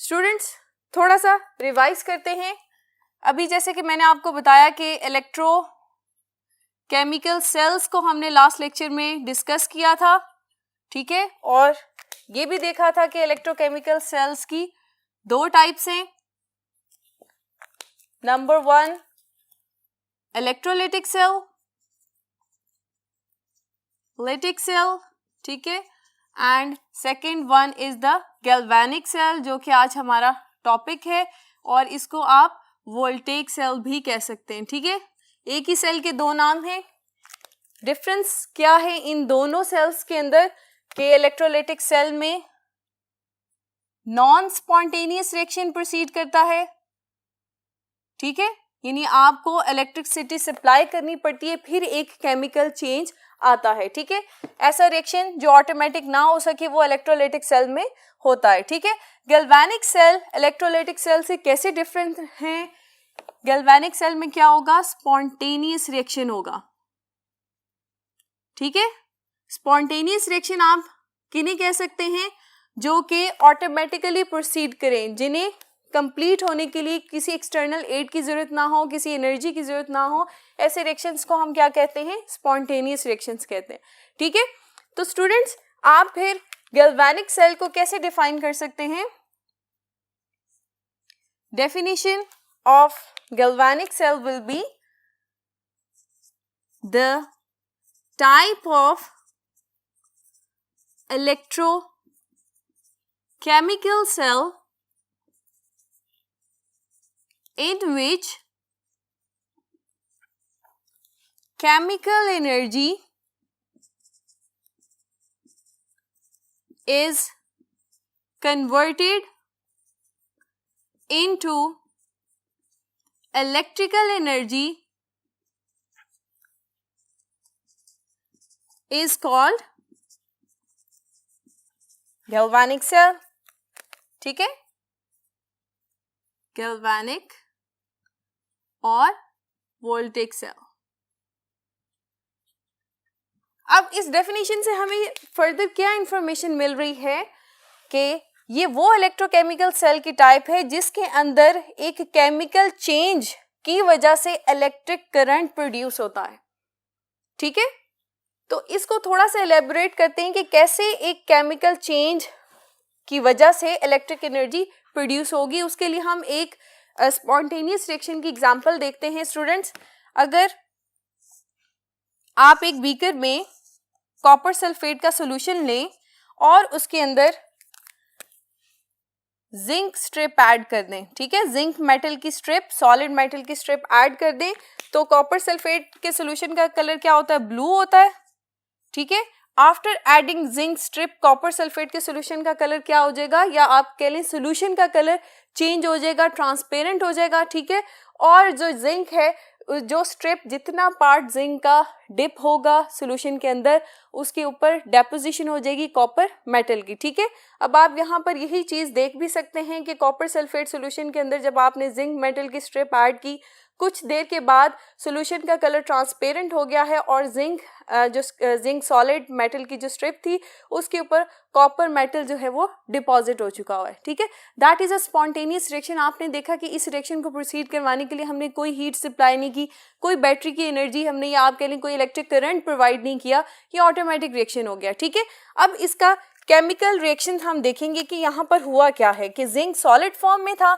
Students थोड़ा सा revise करते हैं। अभी जैसे कि मैंने आपको बताया कि इलेक्ट्रोकेमिकल सेल्स को हमने लास्ट लेक्चर में डिस्कस किया था, ठीक है, और ये भी देखा था कि इलेक्ट्रोकेमिकल सेल्स की दो टाइप्स हैं। Number 1 electrolytic cell, lytic cell, ठीक है, and second one is the galvanic cell, जो कि आज हमारा टॉपिक है, और इसको आप वोल्टेइक सेल भी कह सकते हैं, ठीक है। एक ही सेल के दो नाम हैं। डिफरेंस क्या है इन दोनों सेल्स के अंदर कि इलेक्ट्रोलाइटिक सेल में नॉन स्पॉन्टेनियस रिएक्शन प्रोसीड करता है, ठीक है, यानी आपको इलेक्ट्रिसिटी सप्लाई करनी पड़ती है, फिर एक केमिकल चेंज आता है, ठीक है। ऐसा रिएक्शन जो ऑटोमेटिक ना हो सके वो इलेक्ट्रोलाइटिक सेल में होता है, ठीक है। गैल्वेनिक सेल इलेक्ट्रोलाइटिक सेल से कैसे डिफरेंट हैं? गैल्वेनिक सेल में क्या होगा? स्पॉन्टेनियस रिएक्शन होगा, ठीक है। स्पॉन्टेनियस रिएक्शन आप किन्हें कह सकते हैं? जो कि ऑटोमेटिकली प्रोसीड करें, जिन्हें कंप्लीट होने के लिए किसी एक्सटर्नल एड की जरूरत ना हो, किसी एनर्जी की जरूरत ना हो, ऐसे रिएक्शंस को हम क्या कहते हैं? स्पॉन्टेनियस रिएक्शंस कहते हैं, ठीक है। तो स्टूडेंट्स आप फिर गैल्वेनिक सेल को कैसे डिफाइन कर सकते हैं? Definition of galvanic cell will be the type of electrochemical cell in which chemical energy is converted into electrical energy is called galvanic cell, ठीक है, galvanic और वोल्टेइक सेल। अब इस डेफिनेशन से हमें फर्दर क्या इंफॉर्मेशन मिल रही है कि ये वो इलेक्ट्रोकेमिकल सेल की टाइप है जिसके अंदर एक केमिकल चेंज की वजह से इलेक्ट्रिक करंट प्रोड्यूस होता है, ठीक है। तो इसको थोड़ा सा एलेबोरेट करते हैं कि कैसे एक केमिकल चेंज की वजह से इलेक्ट्रिक एनर्जी प्रोड्यूस होगी। उसके लिए हम एक स्पॉन्टेनियस रिएक्शन की एग्जांपल देखते हैं। स्टूडेंट्स अगर आप एक बीकर में कॉपर सल्फेट का सॉल्यूशन लें और उसके अंदर जिंक स्ट्रिप ऐड कर दें, ठीक है, जिंक मेटल की स्ट्रिप, सॉलिड मेटल की स्ट्रिप ऐड कर दें, तो कॉपर सल्फेट के सॉल्यूशन का कलर क्या होता है? ब्लू होता है, ठीक है। After adding zinc strip copper sulphate के सॉल्यूशन का कलर क्या हो जाएगा, या आप कह लें सॉल्यूशन का कलर चेंज हो जाएगा, ट्रांसपेरेंट हो जाएगा, ठीक है। और जो जिंक है, जो स्ट्रिप जितना पार्ट जिंक का डिप होगा सॉल्यूशन के अंदर, उसके ऊपर डेपोजिशन हो जाएगी कॉपर मेटल की, ठीक है। अब आप यहाँ पर यही चीज देख भी सकते हैं कि कॉपर सल्फेट सॉल्यूशन के अंदर जब आपने जिंक मेटल की स्ट्रिप ऐड की, कुछ देर के बाद सॉल्यूशन का कलर ट्रांसपेरेंट हो गया है और जिंक सॉलिड मेटल की जो स्ट्रिप थी उसके ऊपर कॉपर मेटल जो है वो डिपॉजिट हो चुका हुआ है, ठीक है। That is a spontaneous reaction. आपने देखा कि इस रिएक्शन को प्रोसीड करवाने के लिए हमने कोई हीट सप्लाई नहीं की, कोई बैटरी की एनर्जी हमने, या आप कह लें कोई इलेक्ट्रिक करंट प्रोवाइड नहीं किया, ये ऑटोमेटिक रिएक्शन हो गया, ठीक है। अब इसका केमिकल रिएक्शन हम देखेंगे कि यहाँ पर हुआ क्या है कि जिंक सॉलिड फॉर्म में था,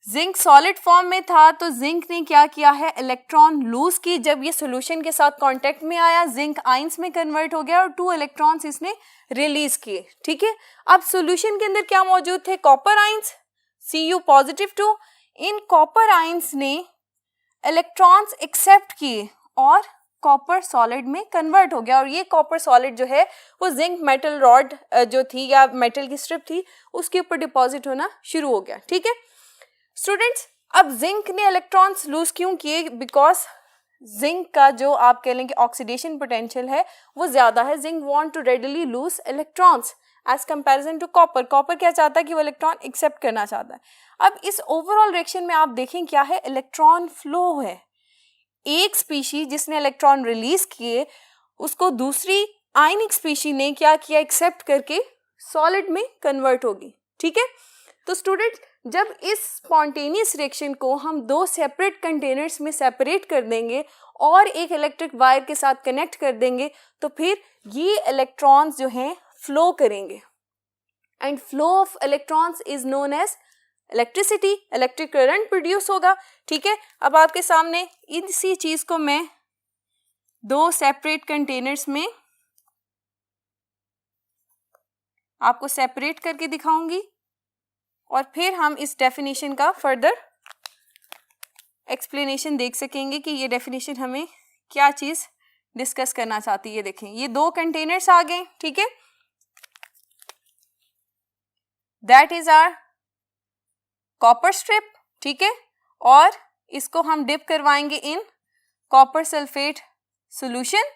जिंक सॉलिड फॉर्म में था, तो जिंक ने क्या किया है? इलेक्ट्रॉन लूज की। जब ये सॉल्यूशन के साथ कांटेक्ट में आया, जिंक आयंस में कन्वर्ट हो गया और 2 इलेक्ट्रॉन्स इसने रिलीज किए, ठीक है। अब सॉल्यूशन के अंदर क्या मौजूद थे? Copper ions, Cu positive 2। In copper ions ने इलेक्ट्रॉन्स एक्सेप्ट किए और कॉपर सॉलिड में कन्वर्ट हो गया, और ये कॉपर सॉलिड जो है वो जिंक मेटल रॉड जो थी या मेटल की स्ट्रिप थी उसके ऊपर डिपॉजिट होना शुरू हो गया, ठीक है। स्टूडेंट्स अब जिंक ने इलेक्ट्रॉन्स लूज क्यों किए? बिकॉज जिंक का जो आप कह लेंगे ऑक्सीडेशन पोटेंशियल है वो ज्यादा है। Zinc want to readily lose electrons as comparison to copper. Copper क्या चाहता है कि वो इलेक्ट्रॉन एक्सेप्ट करना चाहता है। अब इस ओवरऑल रिएक्शन में आप देखें क्या है? इलेक्ट्रॉन फ्लो है। एक स्पीशी जिसने इलेक्ट्रॉन रिलीज किए उसको दूसरी आयनिक स्पीशी ने क्या किया? एक्सेप्ट करके सॉलिड में कन्वर्ट होगी, ठीक है। तो स्टूडेंट्स जब इस स्पॉन्टेनियस रिएक्शन को हम दो सेपरेट कंटेनर्स में सेपरेट कर देंगे और एक इलेक्ट्रिक वायर के साथ कनेक्ट कर देंगे तो फिर ये इलेक्ट्रॉन्स जो हैं फ्लो करेंगे and flow of electrons is known as electricity, electric current produce होगा। ठीक है, अब आपके सामने इसी चीज को मैं दो सेपरेट कंटेनर्स में आपको सेपरेट करके दिखाऊंगी और फिर हम इस डेफिनेशन का फर्दर एक्सप्लेनेशन देख सकेंगे कि ये डेफिनेशन हमें क्या चीज डिस्कस करना चाहती है। देखें, ये दो कंटेनर्स आ गए, ठीक है, that is our copper strip, ठीक है, और इसको हम डिप करवाएंगे इन कॉपर सल्फेट सॉल्यूशन,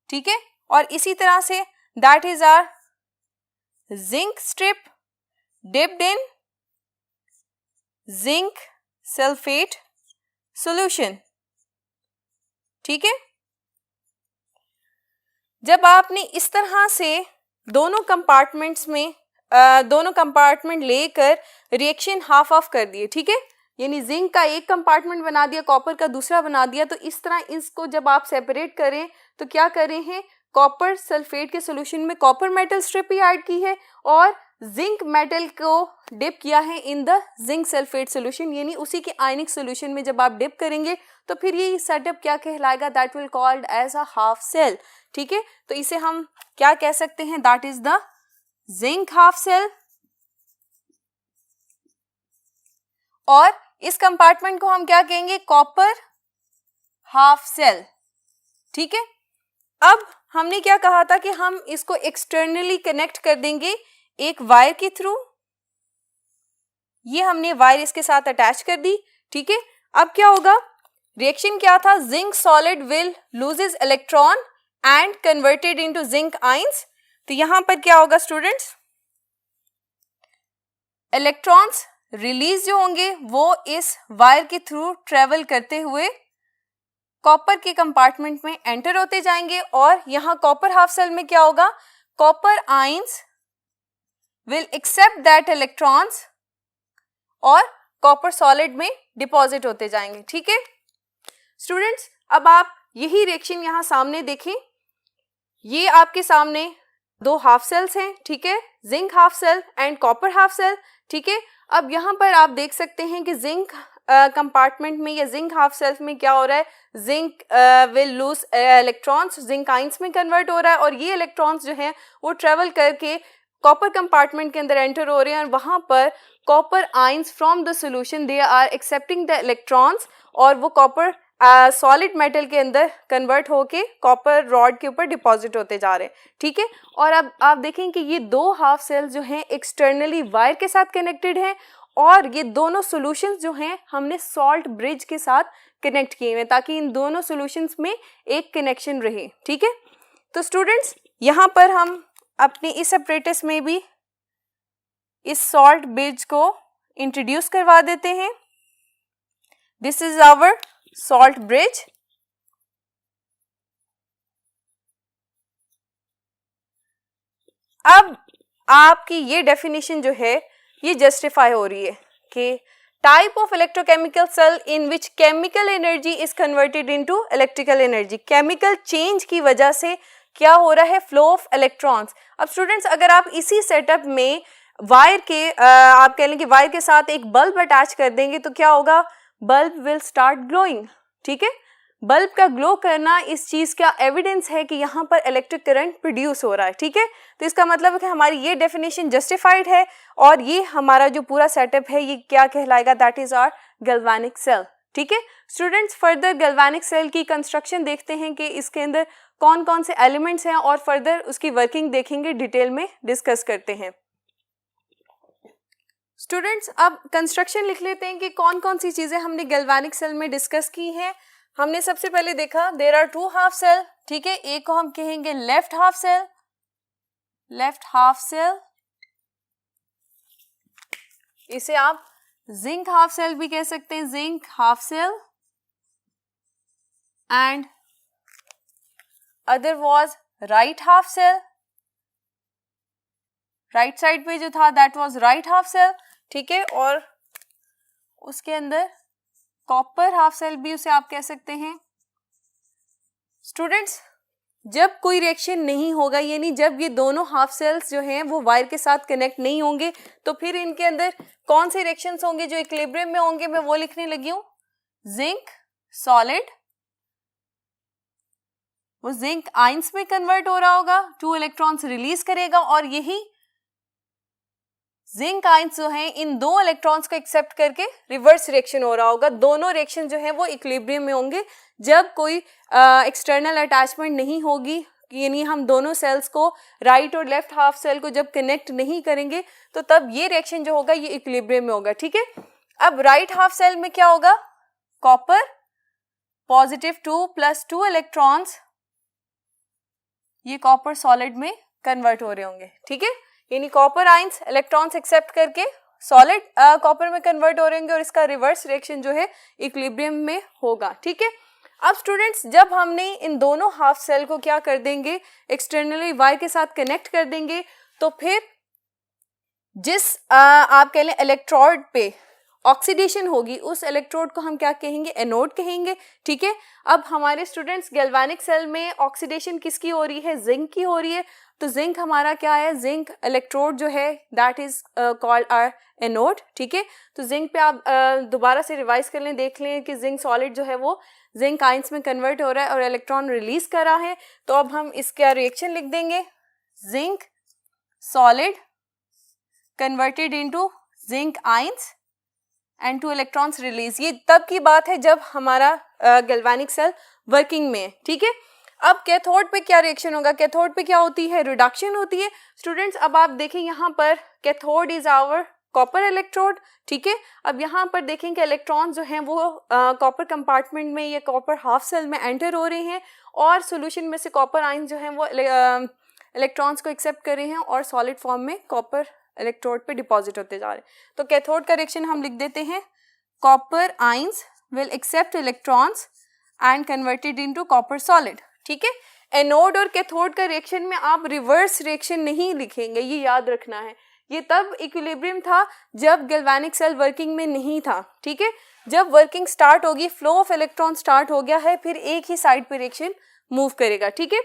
ठीक है, और इसी तरह से that is our zinc strip dipped in zinc sulphate solution, ठीक है। जब आपने इस तरह से दोनों कंपार्टमेंट्स में दोनों कंपार्टमेंट लेकर रिएक्शन हाफ ऑफ कर दिए, ठीक है, यानी जिंक का एक कंपार्टमेंट बना दिया, कॉपर का दूसरा बना दिया, तो इस तरह इसको जब आप सेपरेट करें तो क्या कर रहे हैं, कॉपर सल्फेट के सॉल्यूशन में कॉपर मेटल स्ट्रिप ही ऐड की है और जिंक मेटल को डिप किया है in the zinc sulphate solution, यानी उसी के आयनिक सॉल्यूशन में जब आप डिप करेंगे तो फिर ये सेटअप क्या कहलाएगा, that will called as a half cell, ठीक है। तो इसे हम क्या कह सकते हैं, that is the zinc half cell. और इस कंपार्टमेंट को हम क्या कहेंगे, कॉपर हाफ सेल, ठीक है। अब हमने क्या कहा था कि हम इसको एक्सटर्नली कनेक्ट कर देंगे एक वायर के थ्रू, ये हमने वायर इसके साथ अटैच कर दी, ठीक है। अब क्या होगा, रिएक्शन क्या था, zinc solid will loses electron and converted into zinc ions. तो यहां पर क्या होगा स्टूडेंट्स, इलेक्ट्रॉन्स रिलीज जो होंगे वो इस वायर के थ्रू ट्रेवल करते हुए कॉपर के कंपार्टमेंट में एंटर होते जाएंगे और यहां कॉपर हाफ सेल में क्या होगा, copper ions will accept that electrons और कॉपर सॉलिड में डिपॉजिट होते जाएंगे, ठीक है स्टूडेंट्स। अब आप यही रिएक्शन यहां सामने देखें, ये आपके सामने दो हाफ सेल्स हैं, ठीक है, zinc half cell and copper half cell, ठीक है। अब यहाँ पर आप देख सकते हैं कि जिंक कंपार्टमेंट में या जिंक हाफ सेल में क्या हो रहा है, zinc will lose electrons zinc ions में कन्वर्ट हो रहा है और ये इलेक्ट्रॉन्स जो हैं वो ट्रेवल करके कॉपर कंपार्टमेंट के अंदर एंटर हो रहे हैं और वहाँ पर copper ions from the solution they are accepting the electrons और वो कॉपर सॉलिड मेटल के अंदर कन्वर्ट होके कॉपर रॉड के ऊपर डिपॉजिट होते जा रहे हैं, ठीक है। और अब आप देखें कि ये दो हाफ सेल जो हैं एक्सटर्नली वायर के साथ कनेक्टेड हैं और ये दोनों सॉल्यूशंस जो हैं हमने सॉल्ट ब्रिज के साथ कनेक्ट किए हैं ताकि इन दोनों सॉल्यूशंस में एक कनेक्शन रहे, ठीक है। तो स्टूडेंट्स यहाँ पर हम अपने इस अपरेटस में भी इस सॉल्ट ब्रिज को इंट्रोड्यूस करवा देते हैं। This is our salt bridge. अब आपकी ये डेफिनेशन जो है ये जस्टिफाई हो रही है कि type of electrochemical cell in which chemical energy is converted into electrical energy, chemical change की वजह से क्या हो रहा है, फ्लो ऑफ इलेक्ट्रॉन्स। अब स्टूडेंट्स अगर आप इसी सेटअप में वायर के आप कह लें कि वायर के साथ एक बल्ब अटैच कर देंगे तो क्या होगा, बल्ब विल स्टार्ट ग्लोइंग, ठीक है। बल्ब का ग्लो करना इस चीज का एविडेंस है कि यहाँ पर इलेक्ट्रिक करंट प्रोड्यूस हो रहा है, ठीक है। तो इसका मतलब है कि हमारी ये डेफिनेशन जस्टिफाइड है और ये हमारा जो पूरा सेटअप है ये क्या कहलाएगा, that is our galvanic cell, ठीक है। स्टूडेंट्स फर्दर गैल्वेनिक सेल की कंस्ट्रक्शन देखते हैं कि इसके अंदर कौन कौन से एलिमेंट्स हैं और फर्दर उसकी वर्किंग देखेंगे, डिटेल में डिस्कस करते हैं। स्टूडेंट्स अब कंस्ट्रक्शन लिख लेते हैं कि कौन कौन सी चीजें हमने गैल्वेनिक सेल में डिस्कस की हैं। हमने सबसे पहले देखा there are two half cell, ठीक है, एक को हम कहेंगे left half cell, left half cell, इसे आप जिंक हाफ सेल भी कह सकते हैं, zinc half cell, and other was right half cell, right side पे जो था that was right half cell, ठीक है, और उसके अंदर कॉपर हाफ सेल भी उसे आप कह सकते हैं। स्टूडेंट्स, जब कोई रिएक्शन नहीं होगा, यानी जब ये दोनों हाफ सेल्स जो हैं वो वायर के साथ कनेक्ट नहीं होंगे, तो फिर इनके अंदर कौन से रिएक्शंस होंगे जो इक्विलिब्रियम में होंगे, मैं वो लिखने लगी हूँ। जिंक सॉलिड, वो जिंक आयंस में कन्वर्ट हो रहा होगा, 2 इलेक्ट्रॉन्स रिलीज करेगा, और यही जिंक आयंस जो है इन 2 इलेक्ट्रॉन्स को एक्सेप्ट करके रिवर्स रिएक्शन हो रहा होगा। दोनों रिएक्शन जो है वो इक्विलिब्रियम में होंगे जब कोई एक्सटर्नल अटैचमेंट नहीं होगी, यानी हम दोनों सेल्स को राइट और लेफ्ट हाफ सेल को जब कनेक्ट नहीं करेंगे तो तब ये रिएक्शन जो होगा ये इक्विलिब्रियम में होगा, ठीक है। अब राइट हाफ सेल में क्या होगा, कॉपर पॉजिटिव 2 प्लस 2 इलेक्ट्रॉन्स, ये कॉपर सॉलिड में कन्वर्ट हो रहे होंगे, ठीक है, यानी कॉपर आयंस इलेक्ट्रॉन्स एक्सेप्ट करके सॉलिड कॉपर में कन्वर्ट हो रहे होंगे और इसका रिवर्स रिएक्शन जो है इक्विलिब्रियम में होगा, ठीक है। अब स्टूडेंट्स, जब हमने इन दोनों हाफ सेल को क्या कर देंगे, एक्सटर्नली वायर के साथ कनेक्ट कर देंगे, तो फिर जिस आप कह लें इलेक्ट्रोड पे ऑक्सीडेशन होगी उस इलेक्ट्रोड को हम क्या कहेंगे, एनोड कहेंगे, ठीक है। अब हमारे स्टूडेंट्स गैल्वेनिक सेल में ऑक्सीडेशन किसकी हो रही है, जिंक की हो रही है, तो जिंक हमारा क्या है, जिंक इलेक्ट्रोड जो है that is called our anode, ठीक है। तो जिंक पे आप दोबारा से रिवाइज कर लें, देख लें कि जिंक सॉलिड जो है वो जिंक आयंस में कन्वर्ट हो रहा है और इलेक्ट्रॉन रिलीज कर रहा है, तो अब हम इसका रिएक्शन लिख देंगे, zinc solid converted into zinc ions and 2 electrons release. ये तब की बात है जब हमारा गैल्वेनिक सेल वर्किंग में है, ठीक है। अब कैथोड पे क्या रिएक्शन होगा, कैथोड पे क्या होती है, रिडक्शन होती है। स्टूडेंट्स, अब आप देखें यहाँ पर cathode is our copper electrode, ठीक है। अब यहाँ पर देखें कि इलेक्ट्रॉन जो हैं वो कॉपर कंपार्टमेंट में या कॉपर हाफ सेल में एंटर हो रहे हैं और सोल्यूशन में से कॉपर आयन जो हैं वो इलेक्ट्रॉन्स को एक्सेप्ट कर रहे हैं और सॉलिड फॉर्म में कॉपर इलेक्ट्रोड पे डिपॉजिट होते जा रहे हैं। तो कैथोड का रिएक्शन हम लिख देते हैं, copper ions will accept electrons and converted into copper solid, ठीक है। एनोड और कैथोड का रिएक्शन में आप रिवर्स रिएक्शन नहीं लिखेंगे, ये याद रखना है। ये तब इक्विलिब्रियम था जब गैल्वेनिक सेल वर्किंग में नहीं था, ठीक है। जब वर्किंग स्टार्ट होगी, फ्लो ऑफ इलेक्ट्रॉन स्टार्ट हो गया है, फिर एक ही साइड पे रिएक्शन मूव करेगा, ठीक है।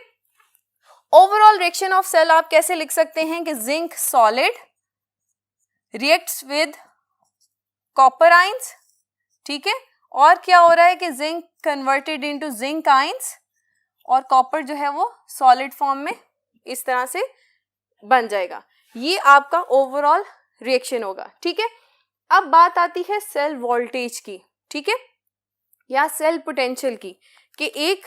ओवरऑल रिएक्शन ऑफ सेल आप कैसे लिख सकते हैं कि zinc solid reacts with copper ions, ठीक है, और क्या हो रहा है कि zinc converted into zinc ions और कॉपर जो है वो सॉलिड फॉर्म में इस तरह से बन जाएगा। ये आपका ओवरऑल रिएक्शन होगा, ठीक है। अब बात आती है सेल वोल्टेज की, ठीक है, या सेल पोटेंशियल की, कि एक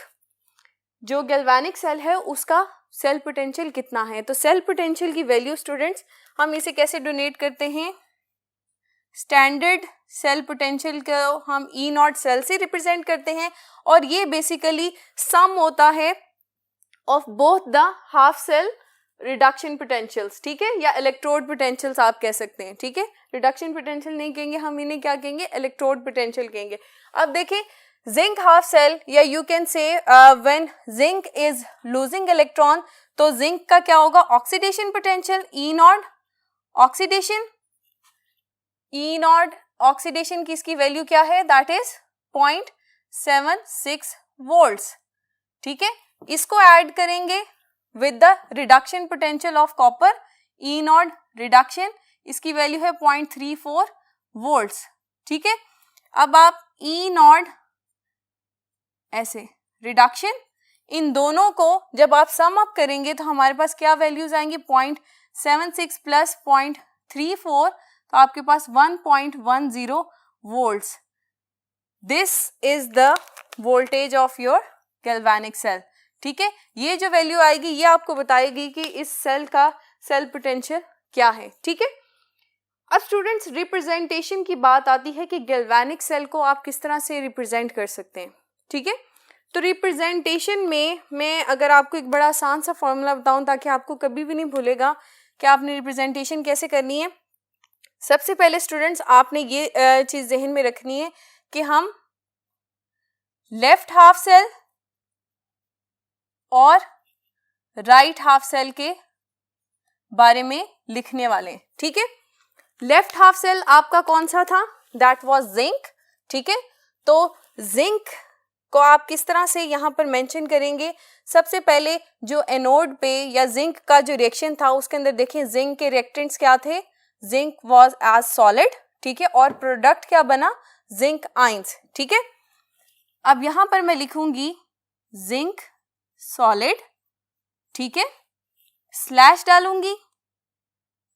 जो गैल्वेनिक सेल है उसका सेल पोटेंशियल कितना है। तो सेल पोटेंशियल की वैल्यू स्टूडेंट्स हम इसे कैसे डोनेट करते हैं, स्टैंडर्ड सेल पोटेंशियल को हम ई नॉट सेल से रिप्रेजेंट करते हैं और ये बेसिकली सम होता है of both the half cell reduction potentials, ठीक है, या इलेक्ट्रोड पोटेंशियल्स आप कह सकते हैं, ठीक है। रिडक्शन पोटेंशियल नहीं कहेंगे हम, इन्हें क्या कहेंगे, इलेक्ट्रोड पोटेंशियल कहेंगे। अब देखें जिंक हाफ सेल, या यू कैन से when zinc is losing electron, तो जिंक का क्या होगा, oxidation potential E not oxidation, E not oxidation की इसकी वैल्यू क्या है, दैट इज 0.76 वोल्ट्स, ठीक है। इसको ऐड करेंगे with the reduction potential of copper, E not reduction, इसकी वैल्यू है 0.34 वोल्ट्स, ठीक है। अब आप ई नॉट ऐसे रिडक्शन, इन दोनों को जब आप सम अप करेंगे तो हमारे पास क्या वैल्यूज आएंगी, 0.76 प्लस 0.34, तो आपके पास 1.10 volts. This is the voltage of your galvanic cell, ठीक है। ये जो वैल्यू आएगी ये आपको बताएगी कि इस सेल का सेल पोटेंशियल क्या है, ठीक है। अब स्टूडेंट्स रिप्रेजेंटेशन की बात आती है कि गैल्वेनिक सेल को आप किस तरह से रिप्रेजेंट कर सकते हैं, ठीक है। तो रिप्रेजेंटेशन में मैं अगर आपको एक बड़ा आसान सा फॉर्मूला बताऊं ताकि आपको कभी भी नहीं भूलेगा कि आपने रिप्रेजेंटेशन कैसे करनी है। सबसे पहले स्टूडेंट्स आपने ये चीज ज़हन में रखनी है कि हम लेफ्ट हाफ सेल और राइट हाफ सेल के बारे में लिखने वाले हैं, ठीक है। लेफ्ट हाफ सेल आपका कौन सा था, दैट वाज जिंक, ठीक है। तो जिंक को आप किस तरह से यहाँ पर मेंशन करेंगे, सबसे पहले जो एनोड पे या जिंक का जो रिएक्शन था उसके अंदर देखिए जिंक के रिएक्टेंट्स क्या थे, जिंक वाज एज सॉलिड, ठीक है, और प्रोडक्ट क्या बना, जिंक आयंस, ठीक है। अब यहाँ पर मैं लिखूंगी जिंक सॉलिड, ठीक है, स्लैश डालूंगी,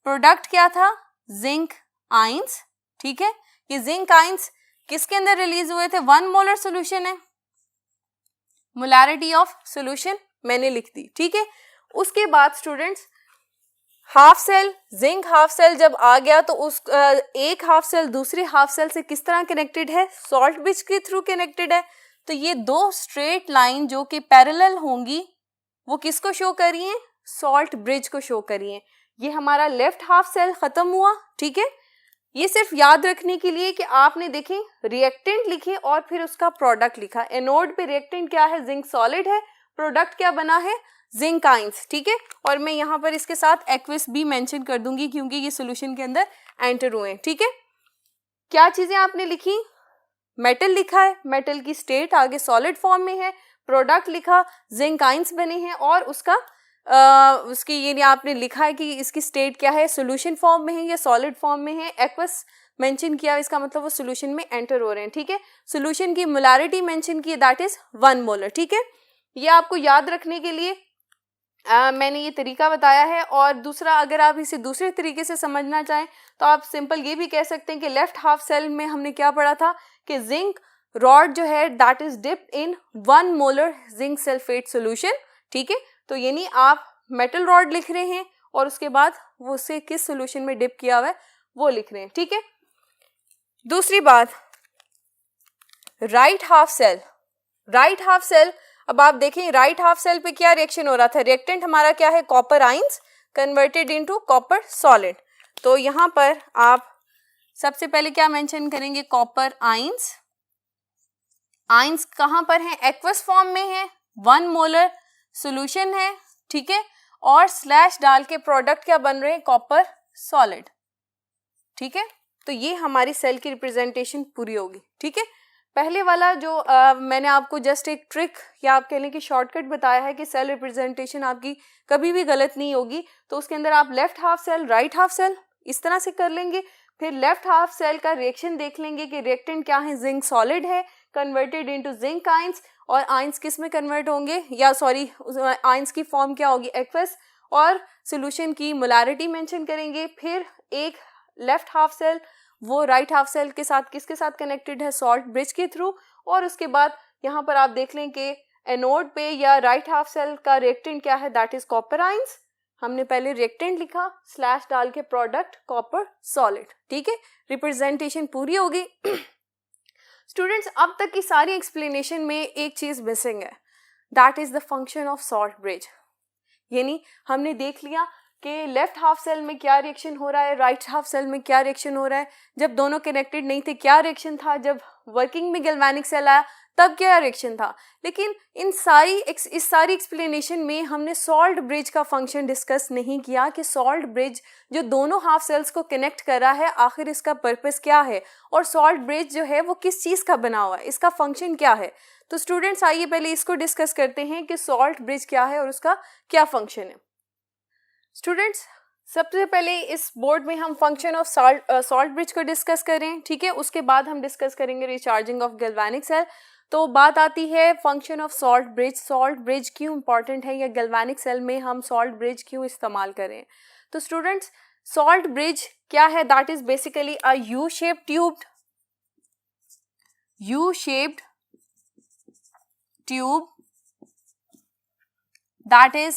प्रोडक्ट क्या था, जिंक आयंस, ठीक है। ये जिंक आयंस किसके अंदर रिलीज हुए थे, 1 मोलर सॉल्यूशन है, मोलैरिटी ऑफ सॉल्यूशन मैंने लिख दी, ठीक है। उसके बाद students half cell, zinc half cell जब आ गया तो उस एक हाफ सेल दूसरी हाफ सेल से किस तरह कनेक्टेड है, सॉल्ट ब्रिज के थ्रू कनेक्टेड है। तो ये दो स्ट्रेट लाइन जो कि पैरेलल होंगी वो किसको शो कर रही हैं, सॉल्ट ब्रिज को शो कर रही हैं। ये हमारा लेफ्ट हाफ सेल खत्म हुआ, ठीक है। ये सिर्फ याद रखने के लिए कि आपने देखें रिएक्टेंट लिखे और फिर उसका प्रोडक्ट लिखा, एनोड पे रिएक्टेंट क्या है, जिंक सॉलिड है, प्रोडक्ट क्या बना है, जिंक आयंस, ठीक है। और मैं यहाँ पर इसके साथ एक्विस भी मेंशन कर दूंगी क्योंकि ये सॉल्यूशन के अंदर एंटर हुए हैं, ठीक है। क्या चीजें आपने लिखी, मेटल लिखा है, मेटल की स्टेट आगे सॉलिड फॉर्म में है, प्रोडक्ट लिखा, जिंक आयंस बने हैं और उसका उसकी ये आपने लिखा है कि इसकी स्टेट क्या है, सॉल्यूशन फॉर्म में है या सॉलिड फॉर्म में है, एक्वस मेंशन किया, इसका मतलब वो सॉल्यूशन में एंटर हो रहे हैं, ठीक है। सॉल्यूशन की मोलैरिटी मेंशन की, दैट इज 1 मोलर, ठीक है। ये आपको याद रखने के लिए मैंने ये तरीका बताया है। और दूसरा, अगर आप इसे दूसरे तरीके से समझना चाहें तो आप सिंपल ये भी कह सकते हैं कि लेफ्ट हाफ सेल में हमने क्या पढ़ा था कि जिंक रॉड जो है that is dipped in 1 molar zinc sulphate solution, ठीक है। तो यानी आप मेटल रॉड लिख रहे हैं और उसके बाद वो उसे किस सॉल्यूशन में डिप किया हुआ है वो लिख रहे हैं, ठीक है। दूसरी बात, right half cell, right half cell, अब आप देखें राइट हाफ सेल पे क्या रिएक्शन हो रहा था, रिएक्टेंट हमारा क्या है, copper ions converted into copper solid. तो यहाँ पर आप सबसे पहले क्या मेंशन करेंगे, कॉपर आयंस, आयंस कहाँ पर है, एक्वस फॉर्म में है, 1 मोलर सॉल्यूशन है, ठीक है, और स्लैश डाल के प्रोडक्ट क्या बन रहे हैं, कॉपर सॉलिड, ठीक है। तो ये हमारी सेल की रिप्रेजेंटेशन पूरी होगी, ठीक है। पहले वाला जो मैंने आपको जस्ट एक ट्रिक या आप कह लें कि शॉर्टकट बताया है कि सेल रिप्रेजेंटेशन आपकी कभी भी गलत नहीं होगी, तो उसके अंदर आप left half cell right half cell इस तरह से कर लेंगे, फिर लेफ्ट हाफ सेल का रिएक्शन देख लेंगे कि रिएक्टेंट क्या है, जिंक सॉलिड है कन्वर्टेड इनटू जिंक आयंस, और आयंस किस में कन्वर्ट होंगे, या सॉरी आयंस की फॉर्म क्या होगी, एक्वस, और सॉल्यूशन की मोलैरिटी मेंशन करेंगे। फिर एक लेफ्ट हाफ सेल वो राइट हाफ सेल के साथ किसके साथ कनेक्टेड है, सॉल्ट ब्रिज के थ्रू, और उसके बाद यहाँ पर आप देख लें कि एनोड पे या राइट हाफ सेल का रिएक्टेंट क्या है, दैट इज कॉपर आयंस, हमने पहले रिएक्टेंट लिखा, स्लैश डाल के प्रोडक्ट कॉपर सॉलिड, ठीक है। रिप्रेजेंटेशन पूरी होगी। स्टूडेंट्स, अब तक की सारी एक्सप्लेनेशन में एक चीज मिसिंग है, that is the function of salt bridge. यानी हमने देख लिया कि लेफ्ट हाफ सेल में क्या रिएक्शन हो रहा है, राइट हाफ सेल में क्या रिएक्शन हो रहा है, जब दोनों कनेक्टेड नहीं थे क्या रिएक्शन था, जब वर्किंग में गैल्वेनिक सेल आया तब क्या रिएक्शन था। लेकिन इस सारी एक्सप्लेनेशन में हमने सॉल्ट ब्रिज का फंक्शन डिस्कस नहीं किया कि सॉल्ट ब्रिज जो दोनों हाफ सेल्स को कनेक्ट कर रहा है, आखिर इसका पर्पस क्या है, और सॉल्ट ब्रिज जो है वो किस चीज़ का बना हुआ है, इसका फंक्शन क्या है। तो स्टूडेंट्स, आइए पहले इसको डिस्कस करते हैं कि सॉल्ट ब्रिज क्या है और उसका क्या फंक्शन है। स्टूडेंट्स, सबसे पहले इस बोर्ड में हम फंक्शन ऑफ सॉल्ट ब्रिज को डिस्कस करें, ठीक है। उसके बाद हम डिस्कस करेंगे रिचार्जिंग ऑफ गैल्वेनिक सेल। तो बात आती है फंक्शन ऑफ सॉल्ट ब्रिज क्यों इंपॉर्टेंट है, या गैल्वेनिक सेल में हम सॉल्ट ब्रिज क्यों इस्तेमाल करें। तो स्टूडेंट्स, सॉल्ट ब्रिज क्या है, that is basically a U shaped tube that is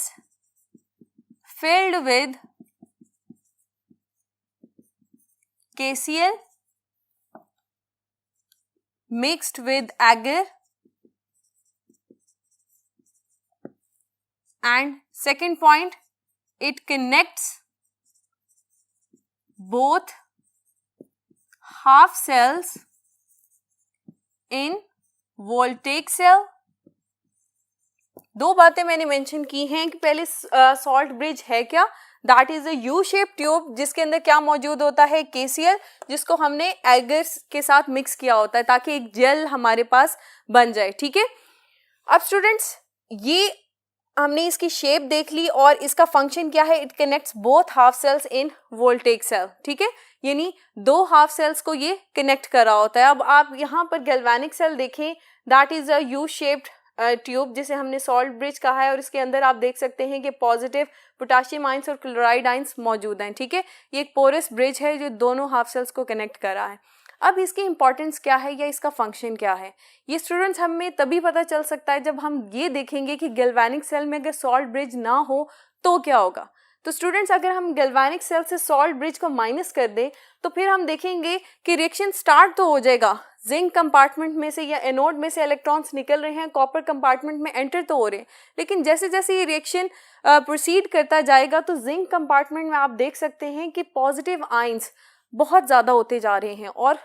filled with KCl mixed with agar, and second point, it connects both half cells in voltaic cell। दो बातें मैंने mention की हैं कि पहले सॉल्ट ब्रिज है क्या, that is a U shape tube जिसके अंदर क्या मौजूद होता है, KCl, जिसको हमने एगर्स के साथ मिक्स किया होता है ताकि एक जेल हमारे पास बन जाए, ठीक है। अब स्टूडेंट्स ये हमने इसकी शेप देख ली और इसका फंक्शन क्या है, it connects both half cells in voltaic cell, ठीक है, यानी दो हाफ सेल्स को ये कनेक्ट कर रहा होता है। अब आप यहाँ पर गैल्वेनिक सेल देखें, that is a U shaped tube जिसे हमने सॉल्ट ब्रिज कहा है और इसके अंदर आप देख सकते हैं कि पॉजिटिव पोटाशियम आइंस और क्लोराइड आइंस मौजूद हैं, ठीक है। ये एक पोरस ब्रिज है जो दोनों हाफ सेल्स को कनेक्ट कर रहा है। अब इसकी इंपॉर्टेंस क्या है या इसका फंक्शन क्या है, ये स्टूडेंट्स हमें तभी पता चल सकता है जब हम ये देखेंगे कि गैल्वेनिक सेल में अगर सॉल्ट ब्रिज ना हो तो क्या होगा। तो स्टूडेंट्स अगर हम गैल्वेनिक सेल से सॉल्ट ब्रिज को माइनस कर दें तो फिर हम देखेंगे कि रिएक्शन स्टार्ट तो हो जाएगा, जिंक कंपार्टमेंट में से या एनोड में से इलेक्ट्रॉन्स निकल रहे हैं, कॉपर कंपार्टमेंट में एंटर तो हो रहे हैं, लेकिन जैसे जैसे ये रिएक्शन प्रोसीड करता जाएगा तो जिंक कंपार्टमेंट में आप देख सकते हैं कि पॉजिटिव आइंस बहुत ज़्यादा होते जा रहे हैं और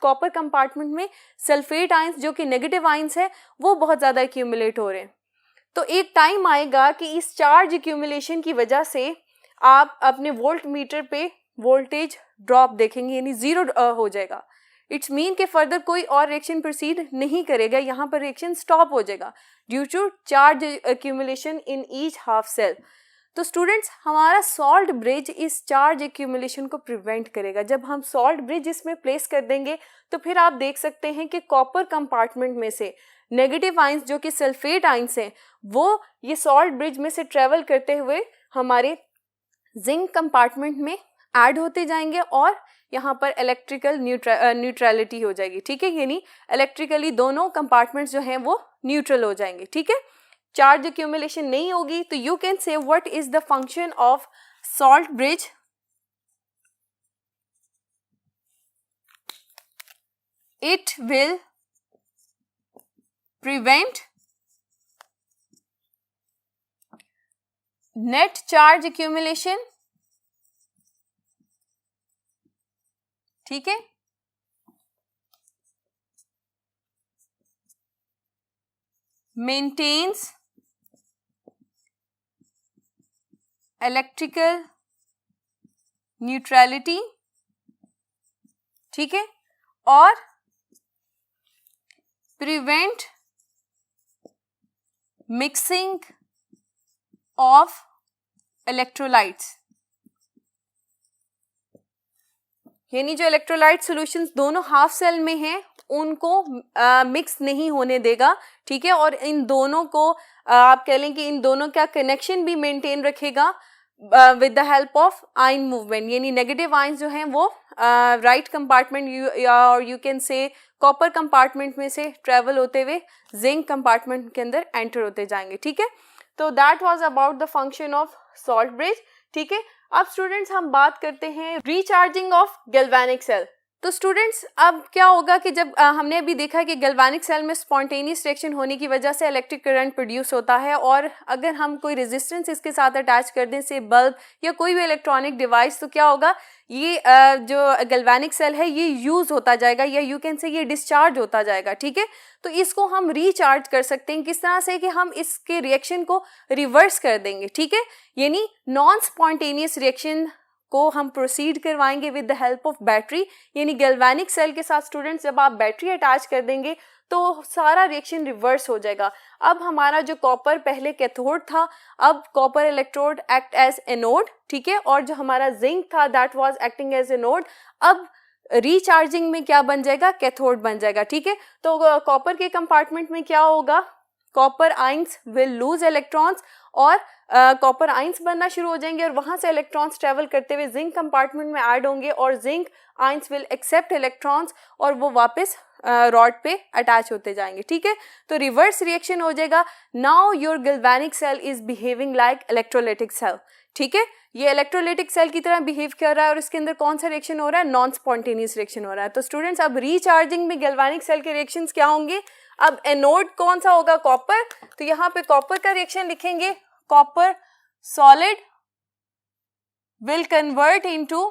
कॉपर कंपार्टमेंट में सल्फेट आइंस जो कि नेगेटिव आइंस है वो बहुत ज़्यादा एक्यूमुलेट हो रहे हैं। तो एक टाइम आएगा कि इस चार्ज एक्यूमुलेशन की वजह से आप अपने वोल्ट मीटर पे वोल्टेज ड्रॉप देखेंगे, यानी जीरो हो जाएगा। इट्स मीन कि फर्दर कोई और रिएक्शन प्रोसीड नहीं करेगा, यहाँ पर रिएक्शन स्टॉप हो जाएगा due to charge accumulation in each half cell. तो स्टूडेंट्स हमारा सॉल्ट ब्रिज इस चार्ज एक्यूमुलेशन को प्रिवेंट करेगा। जब हम सॉल्ट ब्रिज इसमें प्लेस कर देंगे तो फिर आप देख सकते हैं कि कॉपर कंपार्टमेंट में से नेगेटिव आइंस जो कि सल्फेट आइंस हैं वो ये सॉल्ट ब्रिज में से ट्रेवल करते हुए हमारे जिंक कंपार्टमेंट में ऐड होते जाएंगे और यहाँ पर इलेक्ट्रिकल न्यूट्रलिटी हो जाएगी, ठीक है, यानी इलेक्ट्रिकली दोनों कंपार्टमेंट्स जो हैं वो न्यूट्रल हो जाएंगे, ठीक है। चार्ज एक्यूमुलेशन नहीं होगी तो यू कैन से what is the function of salt bridge. It will prevent net charge accumulation, ठीक है, मेंटेन्स इलेक्ट्रिकल न्यूट्रलिटी, ठीक है, और प्रिवेंट मिक्सिंग ऑफ इलेक्ट्रोलाइट्स, यानी जो इलेक्ट्रोलाइट सॉल्यूशंस दोनों हाफ सेल में हैं उनको मिक्स नहीं होने देगा, ठीक है, और इन दोनों को आप कह लें कि इन दोनों का कनेक्शन भी मेंटेन रखेगा with the help of ion movement, यानी नेगेटिव आयंस जो हैं वो राइट कंपार्टमेंट और यू कैन से कॉपर कंपार्टमेंट में से ट्रेवल होते हुए जिंक कंपार्टमेंट के अंदर एंटर होते जाएंगे, ठीक है। तो that was about the function of salt bridge, ठीक है। अब स्टूडेंट्स हम बात करते हैं रिचार्जिंग ऑफ गैल्वेनिक सेल। तो स्टूडेंट्स अब क्या होगा कि जब हमने अभी देखा कि गैल्वेनिक सेल में स्पॉन्टेनियस रिएक्शन होने की वजह से इलेक्ट्रिक करंट प्रोड्यूस होता है और अगर हम कोई रेजिस्टेंस इसके साथ अटैच कर दें से बल्ब या कोई भी इलेक्ट्रॉनिक डिवाइस तो क्या होगा, ये जो गैल्वेनिक सेल है ये यूज होता जाएगा या यू कैन से ये डिस्चार्ज होता जाएगा, ठीक है। तो इसको हम रिचार्ज कर सकते हैं किस तरह से कि हम इसके रिएक्शन को रिवर्स कर देंगे, ठीक है, यानी नॉन स्पॉन्टेनियस रिएक्शन को हम प्रोसीड करवाएंगे with the help of battery, यानी गैल्वेनिक सेल के साथ स्टूडेंट्स जब आप बैटरी अटैच कर देंगे तो सारा रिएक्शन रिवर्स हो जाएगा। अब हमारा जो कॉपर पहले कैथोड था, अब copper electrode act as anode, ठीक है, और जो हमारा जिंक था that was acting as anode, अब रिचार्जिंग में क्या बन जाएगा, कैथोड बन जाएगा, ठीक है। तो कॉपर के कंपार्टमेंट में क्या होगा, copper ions will lose electrons और कॉपर आइंस बनना शुरू हो जाएंगे और वहां से इलेक्ट्रॉन्स ट्रेवल करते हुए जिंक कंपार्टमेंट में ऐड होंगे और zinc ions will accept electrons और वो वापस रॉड पे अटैच होते जाएंगे, ठीक है। तो रिवर्स रिएक्शन हो जाएगा। Now your galvanic cell is behaving like electrolytic cell, ठीक है, ये इलेक्ट्रोलाइटिक सेल की तरह बिहेव कर रहा है और इसके अंदर कौन सा रिएक्शन हो रहा है, नॉन स्पॉन्टेनियस रिएक्शन हो रहा है। तो स्टूडेंट्स अब रिचार्जिंग में गैल्वेनिक सेल के रिएक्शंस क्या होंगे, अब एनोड कौन सा होगा, कॉपर, तो यहाँ पे कॉपर का रिएक्शन लिखेंगे, copper solid will convert into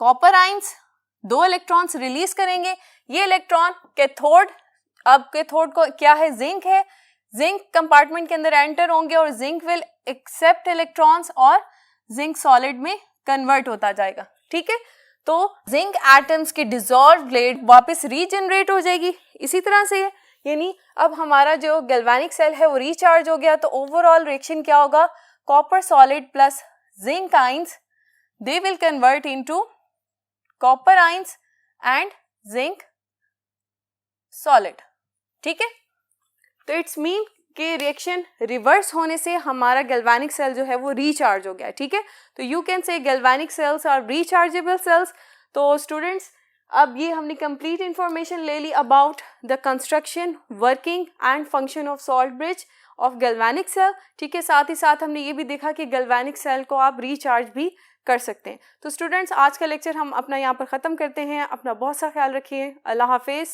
copper ions, दो इलेक्ट्रॉन्स रिलीज करेंगे, ये इलेक्ट्रॉन कैथोड, अब कैथोड को क्या है, जिंक है, जिंक कंपार्टमेंट के अंदर एंटर होंगे और जिंक विल एक्सेप्ट इलेक्ट्रॉन्स और जिंक सॉलिड में कन्वर्ट होता जाएगा, ठीक है। तो जिंक एटम्स की डिसॉल्व प्लेट वापस रीजनरेट हो जाएगी इसी तरह से, यानी अब हमारा जो गैल्वेनिक सेल है वो रिचार्ज हो गया। तो ओवरऑल रिएक्शन क्या होगा, copper solid plus zinc ions they will convert into copper ions and zinc solid, ठीक है। तो इट्स मीन कि रिएक्शन रिवर्स होने से हमारा गैल्वेनिक सेल जो है वो रिचार्ज हो गया, ठीक है। तो you can say galvanic cells are rechargeable cells. तो स्टूडेंट्स अब ये हमने कंप्लीट इंफॉर्मेशन ले ली about the construction, working and function of salt bridge of galvanic cell, ठीक है। साथ ही साथ हमने ये भी देखा कि गैल्वेनिक सेल को आप रिचार्ज भी कर सकते हैं। तो स्टूडेंट्स आज का लेक्चर हम अपना यहाँ पर ख़त्म करते हैं। अपना बहुत सा ख्याल रखिए। अल्लाह हाफिज़।